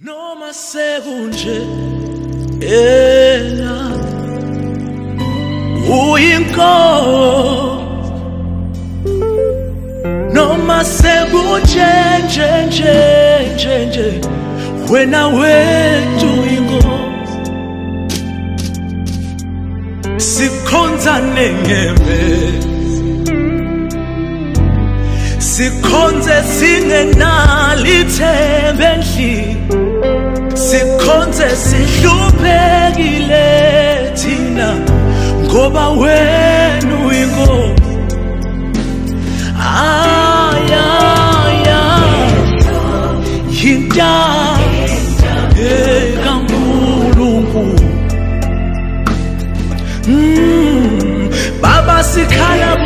Noma sekunje ena uyinkosi noma sekunje nje wena wethu uyinkosi sikhonza nengembe sikhonze singenalithembe endlini sikhonze sihluphekile thina ngoba wena uyinkosi yinta kaNkulunkulu Baba sikhala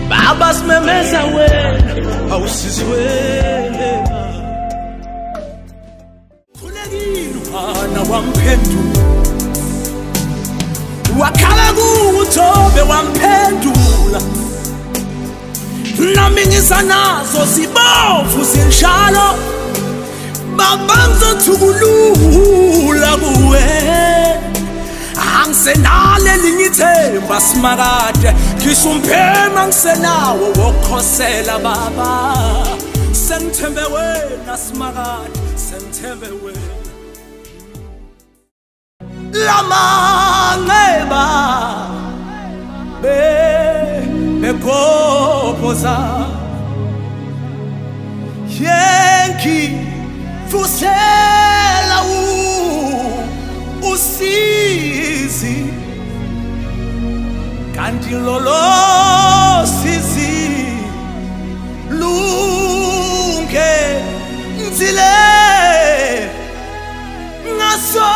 Baba simemeza wena awusizwele khulekile uhana wamphendula wakhala kuThobe wamphendula nami ngizanazo sibovu sinjalo Baba ngizothukulula ngisenale lingithemba Smaragde ngisho umphema ngisenawo wokhosela baba sengithembe wena Smaragde sengithembe wena lamangeba begopoza yenki fusela usizi kanti lolo sizi lunge nzile ngaso